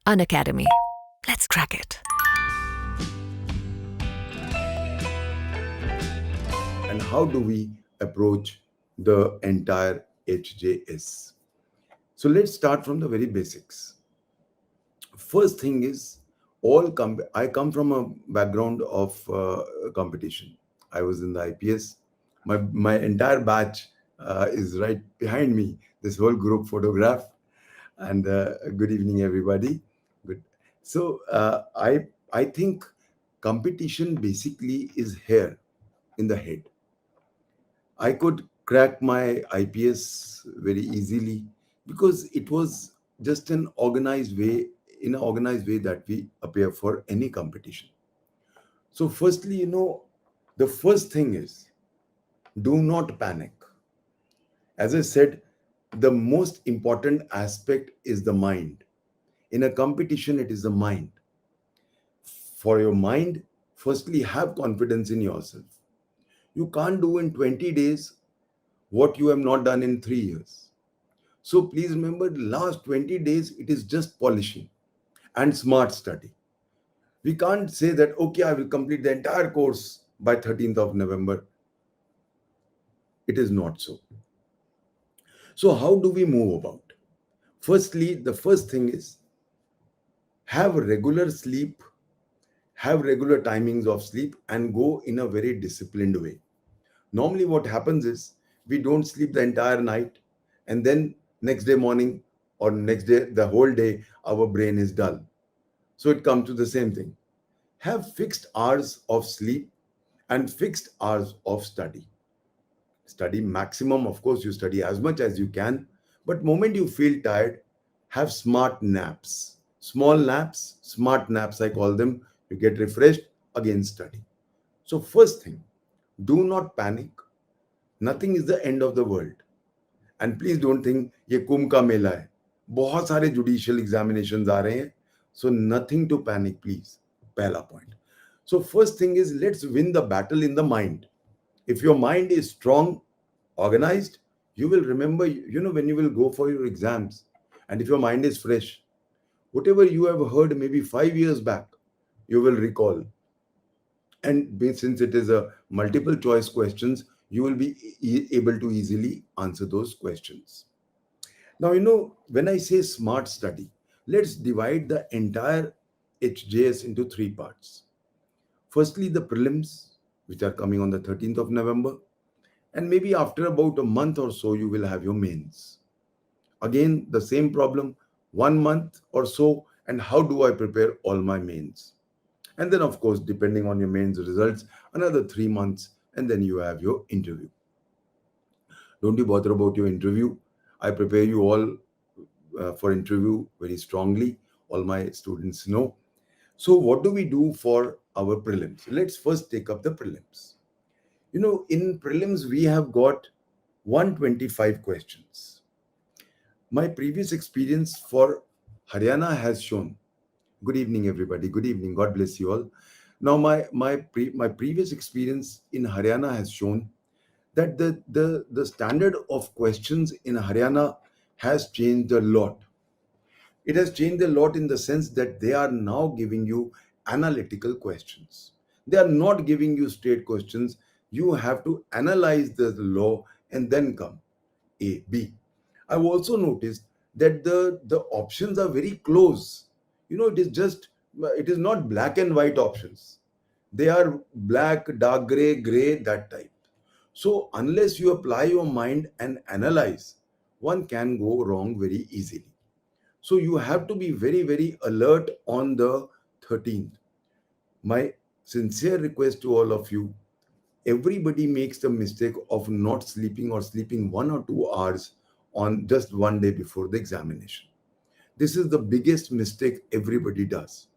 Unacademy. Let's crack it. And how do we approach the entire HJS? So let's start from the very basics. First thing is, I come from a background of competition. I was in the IPS. My entire batch is right behind me. This whole group photograph. And good evening, everybody. Good. So I think competition basically is here in the head. I could crack my IPS very easily because it was just in an organized way that we appear for any competition. So, firstly, the first thing is, do not panic. As I said, the most important aspect is the mind. In a competition, it is the mind. For your mind, firstly, have confidence in yourself. You can't do in 20 days what you have not done in 3 years. So please remember, the last 20 days, it is just polishing and smart study. We can't say that, okay, I will complete the entire course by 13th of November. It is not so. So how do we move about? Firstly, the first thing is have regular sleep, have regular timings of sleep, and go in a very disciplined way. Normally, what happens is we don't sleep the entire night, and then next day morning or next day, the whole day, our brain is dull. So it comes to the same thing. Have fixed hours of sleep and fixed hours of study. Study maximum, of course, you study as much as you can, but moment you feel tired, have smart naps. Small naps, smart naps, I call them. You get refreshed, again study. So, first thing, do not panic. Nothing is the end of the world. And please don't think ये कुंभ का मेला है. बहुत सारे judicial examinations आ रहे हैं. So nothing to panic, please. पहला point. So first thing is, let's win the battle in the mind. If your mind is strong, organized, you will remember, when you will go for your exams. And if your mind is fresh, whatever you have heard maybe 5 years back, you will recall. And since it is a multiple choice questions, you will be able to easily answer those questions. Now, when I say smart study, let's divide the entire HJS into three parts. Firstly, the prelims, which are coming on the 13th of November. And maybe after about a month or so, you will have your mains. Again, the same problem, 1 month or so, and how do I prepare all my mains? And then, of course, depending on your mains results, another 3 months, and then you have your interview. Don't you bother about your interview. I prepare you all for interview very strongly. All my students know. So what do we do for our prelims? Let's first take up the prelims. In prelims, we have got 125 questions. My previous experience for Haryana has shown. Good evening, everybody. Good evening. God bless you all. Now, my previous experience in Haryana has shown that the standard of questions in Haryana has changed a lot. It has changed a lot in the sense that they are now giving you analytical questions. They are not giving you straight questions. You have to analyze the law and then come A, B. I've also noticed that the options are very close. It is not black and white options. They are black, dark gray, gray, that type. So unless you apply your mind and analyze, one can go wrong very easily. So you have to be very, very alert on the 13th. My sincere request to all of you, everybody makes the mistake of not sleeping or sleeping 1 or 2 hours on just one day before the examination. This is the biggest mistake everybody does.